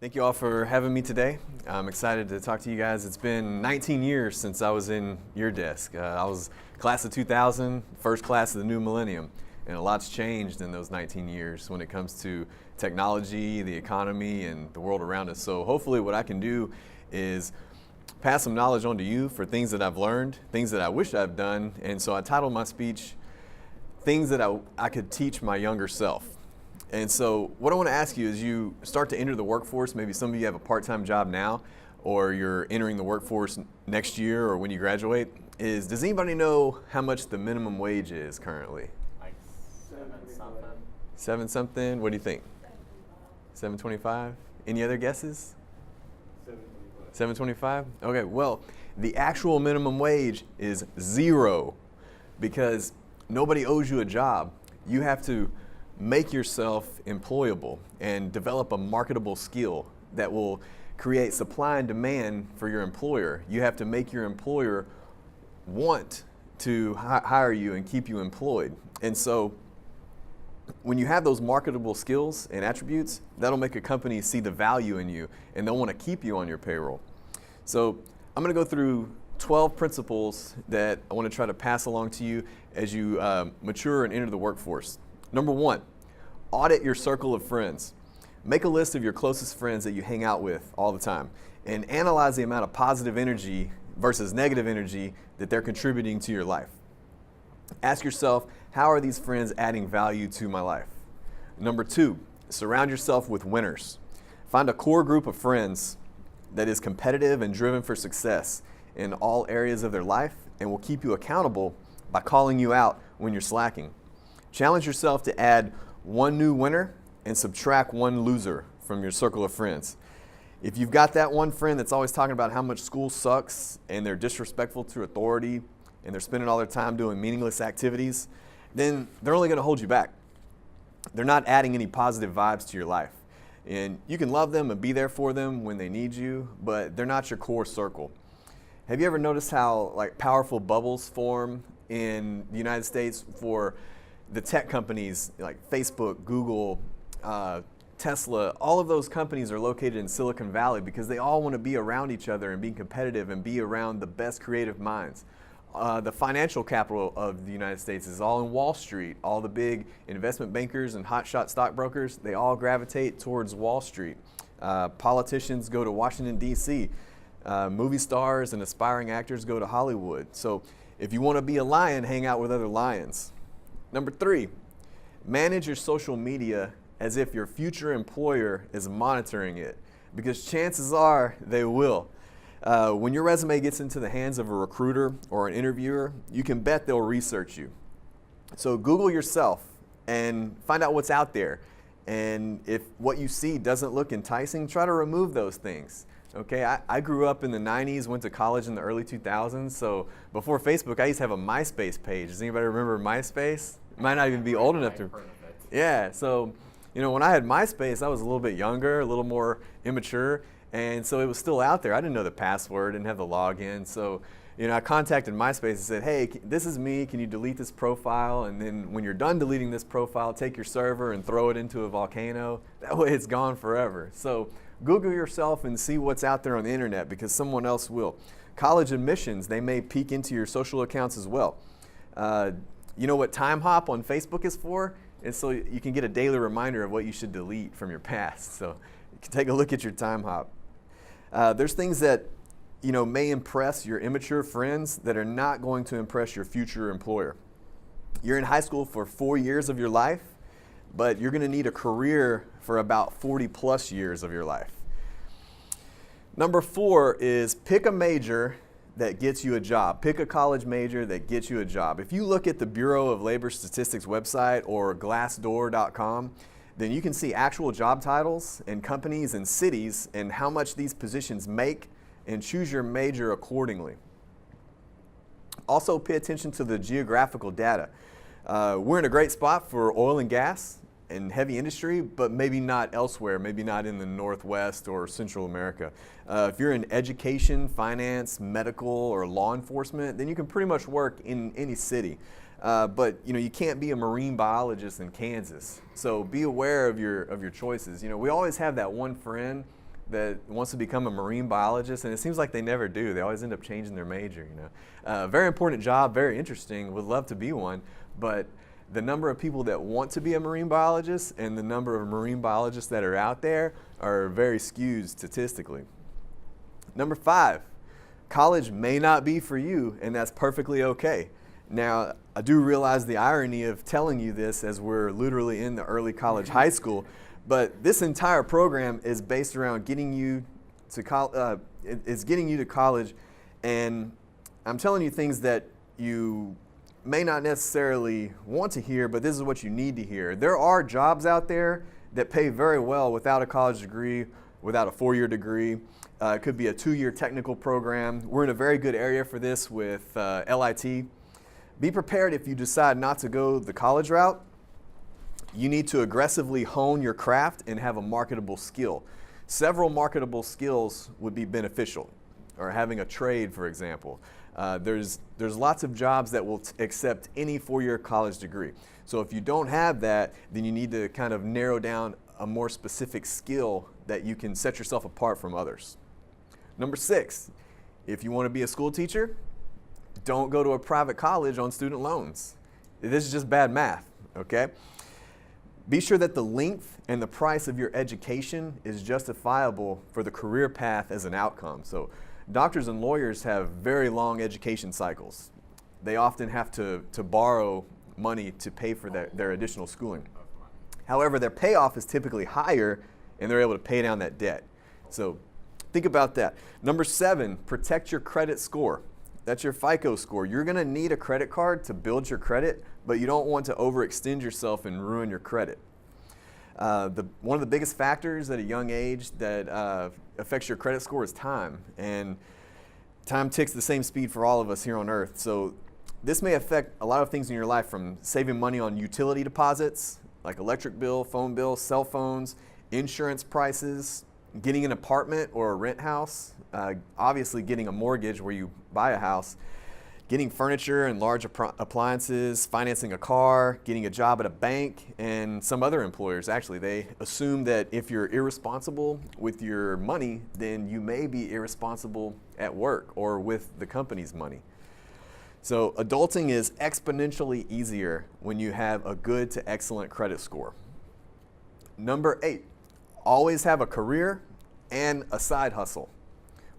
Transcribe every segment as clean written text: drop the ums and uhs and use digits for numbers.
Thank you all for having me today. I'm excited to talk to you guys. It's been 19 years since I was in your desk. I was class of 2000, first class of the new millennium, and a lot's changed in those 19 years when it comes to technology, the economy, and the world around us. So hopefully what I can do is pass some knowledge on to you for things that I've learned, things that I wish I've done, and so I titled my speech, Things That I Could Teach My Younger Self. And so what I want to ask you is you start to enter the workforce, maybe some of you have a part-time job now, or you're entering the workforce next year or when you graduate, does anybody know how much the minimum wage is currently? Like 7 something. 7 something? What do you think? 725? Any other guesses? 725. Okay, well, the actual minimum wage is 0 because nobody owes you a job. You have to make yourself employable and develop a marketable skill that will create supply and demand for your employer. You have to make your employer want to hire you and keep you employed. And so when you have those marketable skills and attributes, that'll make a company see the value in you and they'll want to keep you on your payroll. So I'm going to go through 12 principles that I want to try to pass along to you as you mature and enter the workforce. Number 1, audit your circle of friends. Make a list of your closest friends that you hang out with all the time and analyze the amount of positive energy versus negative energy that they're contributing to your life. Ask yourself, how are these friends adding value to my life? Number 2, surround yourself with winners. Find a core group of friends that is competitive and driven for success in all areas of their life and will keep you accountable by calling you out when you're slacking. Challenge yourself to add 1 new winner and subtract 1 loser from your circle of friends. If you've got that one friend that's always talking about how much school sucks and they're disrespectful to authority and they're spending all their time doing meaningless activities, then they're only going to hold you back. They're not adding any positive vibes to your life. And you can love them and be there for them when they need you, but they're not your core circle. Have you ever noticed how powerful bubbles form in the United States for the tech companies like Facebook, Google, Tesla? All of those companies are located in Silicon Valley because they all want to be around each other and be competitive and be around the best creative minds. The financial capital of the United States is all in Wall Street. All the big investment bankers and hotshot stockbrokers, they all gravitate towards Wall Street. Politicians go to Washington, D.C. Movie stars and aspiring actors go to Hollywood. So if you want to be a lion, hang out with other lions. Number 3, manage your social media as if your future employer is monitoring it, because chances are they will. When your resume gets into the hands of a recruiter or an interviewer, you can bet they'll research you. So Google yourself and find out what's out there. And if what you see doesn't look enticing, try to remove those things. Okay, I grew up in the 90s, went to college in the early 2000s. So before Facebook, I used to have a MySpace page. Does anybody remember MySpace? Might not even be old enough to. Yeah, so when I had MySpace, I was a little bit younger, a little more immature. And so it was still out there. I didn't know the password, didn't have the login. So, I contacted MySpace and said, hey, this is me. Can you delete this profile? And then when you're done deleting this profile, take your server and throw it into a volcano. That way it's gone forever. So Google yourself and see what's out there on the internet because someone else will. College admissions, they may peek into your social accounts as well. You know what Time Hop on Facebook is for? It's so you can get a daily reminder of what you should delete from your past. So you can take a look at your Time Hop. There's things that may impress your immature friends that are not going to impress your future employer. You're in high school for 4 years of your life, but you're going to need a career for about 40 plus years of your life. Number 4 is pick a major that gets you a job. Pick a college major that gets you a job. If you look at the Bureau of Labor Statistics website or glassdoor.com, then you can see actual job titles and companies and cities and how much these positions make and choose your major accordingly. Also pay attention to the geographical data. We're in a great spot for oil and gas and heavy industry, but maybe not elsewhere, maybe not in the Northwest or Central America. If you're in education, finance, medical, or law enforcement, then you can pretty much work in any city. But you can't be a marine biologist in Kansas. So be aware of your choices. We always have that one friend that wants to become a marine biologist, and it seems like they never do. They always end up changing their major, Very important job, very interesting, would love to be one, but the number of people that want to be a marine biologist and the number of marine biologists that are out there are very skewed statistically. Number 5, college may not be for you, and that's perfectly okay. Now, I do realize the irony of telling you this as we're literally in the early college high school, but this entire program is based around getting you to getting you to college, and I'm telling you things that you may not necessarily want to hear, but this is what you need to hear. There are jobs out there that pay very well without a college degree, without a 4-year degree. It could be a 2-year technical program. We're in a very good area for this with LIT. Be prepared if you decide not to go the college route. You need to aggressively hone your craft and have a marketable skill. Several marketable skills would be beneficial, or having a trade, for example. There's lots of jobs that will accept any 4-year college degree. So if you don't have that, then you need to kind of narrow down a more specific skill that you can set yourself apart from others. Number 6, if you want to be a school teacher, don't go to a private college on student loans. This is just bad math, okay? Be sure that the length and the price of your education is justifiable for the career path as an outcome. So doctors and lawyers have very long education cycles. They often have to borrow money to pay for their additional schooling. However, their payoff is typically higher and they're able to pay down that debt. So think about that. Number 7, protect your credit score. That's your FICO score. You're going to need a credit card to build your credit, but you don't want to overextend yourself and ruin your credit. One of the biggest factors at a young age that affects your credit score is time. And time ticks the same speed for all of us here on earth. So this may affect a lot of things in your life, from saving money on utility deposits, like electric bill, phone bill, cell phones, insurance prices, getting an apartment or a rent house, obviously getting a mortgage where you buy a house, getting furniture and large appliances, financing a car, getting a job at a bank, and some other employers, actually, they assume that if you're irresponsible with your money, then you may be irresponsible at work or with the company's money. So adulting is exponentially easier when you have a good to excellent credit score. Number 8, always have a career and a side hustle.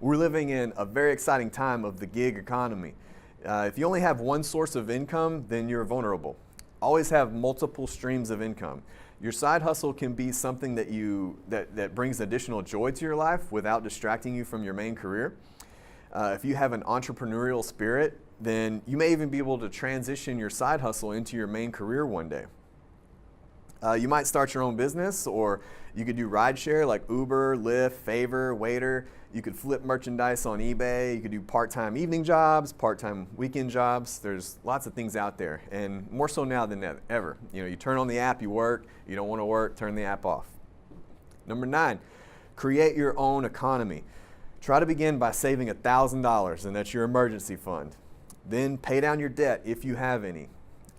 We're living in a very exciting time of the gig economy. If you only have one source of income, then you're vulnerable. Always have multiple streams of income. Your side hustle can be something that brings additional joy to your life without distracting you from your main career. If you have an entrepreneurial spirit, then you may even be able to transition your side hustle into your main career one day. You might start your own business, or you could do rideshare like Uber, Lyft, Favor, Waiter. You could flip merchandise on eBay. You could do part-time evening jobs, part-time weekend jobs. There's lots of things out there, and more so now than ever. You turn on the app, you work. You don't want to work, turn the app off. Number 9, create your own economy. Try to begin by saving $1,000, and that's your emergency fund. Then pay down your debt if you have any.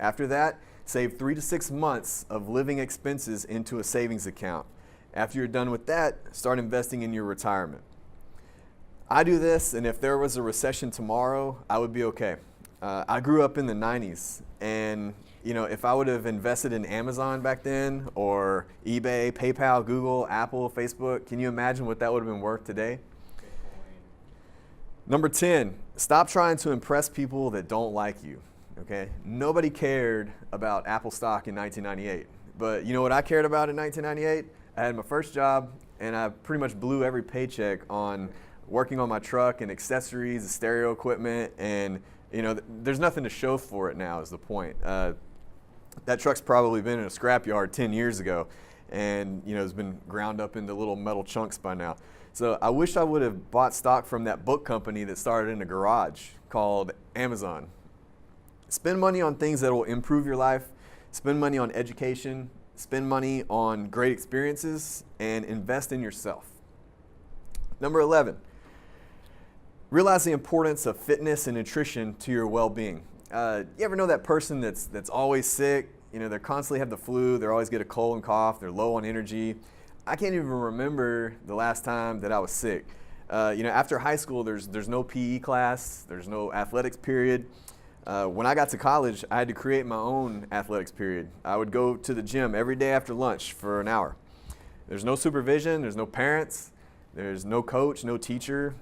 After that, save 3 to 6 months of living expenses into a savings account. After you're done with that, start investing in your retirement. I do this, and if there was a recession tomorrow, I would be okay. I grew up in the 90s, and if I would have invested in Amazon back then, or eBay, PayPal, Google, Apple, Facebook, can you imagine what that would have been worth today? Number 10, stop trying to impress people that don't like you. Okay? Nobody cared about Apple stock in 1998. But you know what I cared about in 1998? I had my first job, and I pretty much blew every paycheck on working on my truck and accessories, and stereo equipment, and there's nothing to show for it now is the point. That truck's probably been in a scrapyard 10 years ago, and it's been ground up into little metal chunks by now. So I wish I would have bought stock from that book company that started in a garage called Amazon. Spend money on things that will improve your life. Spend money on education. Spend money on great experiences, and invest in yourself. Number 11, realize the importance of fitness and nutrition to your well-being. You ever know that person that's always sick? They constantly have the flu. They always get a cold and cough. They're low on energy. I can't even remember the last time that I was sick. After high school, there's no PE class, there's no athletics period. When I got to college, I had to create my own athletics period. I would go to the gym every day after lunch for an hour. There's no supervision, there's no parents, there's no coach, no teacher,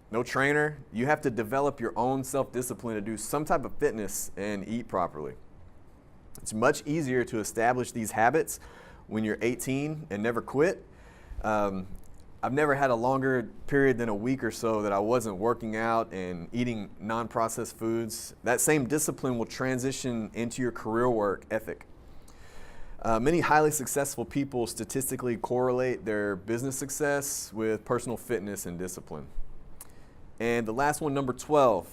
no trainer. You have to develop your own self-discipline to do some type of fitness and eat properly. It's much easier to establish these habits when you're 18 and never quit. I've never had a longer period than a week or so that I wasn't working out and eating non-processed foods. That same discipline will transition into your career work ethic. Many highly successful people statistically correlate their business success with personal fitness and discipline. And the last one, number 12,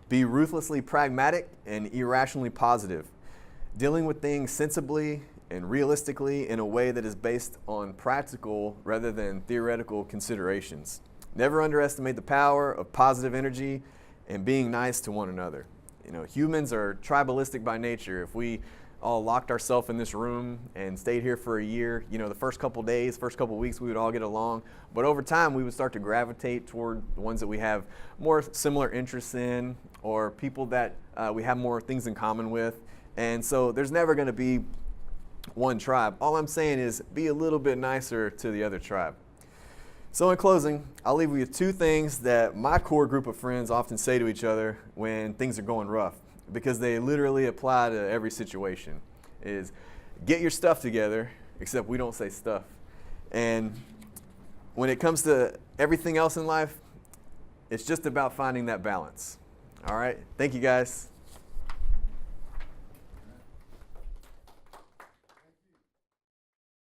be ruthlessly pragmatic and irrationally positive. Dealing with things sensibly and realistically in a way that is based on practical rather than theoretical considerations. Never underestimate the power of positive energy and being nice to one another. Humans are tribalistic by nature. If we all locked ourselves in this room and stayed here for a year, the first couple days, first couple weeks, we would all get along. But over time, we would start to gravitate toward the ones that we have more similar interests in, or people that we have more things in common with. And so there's never going to be one tribe. All I'm saying is be a little bit nicer to the other tribe. So in closing, I'll leave you with two things that my core group of friends often say to each other when things are going rough, because they literally apply to every situation, is get your stuff together, except we don't say stuff. And when it comes to everything else in life, it's just about finding that balance. All right, thank you guys.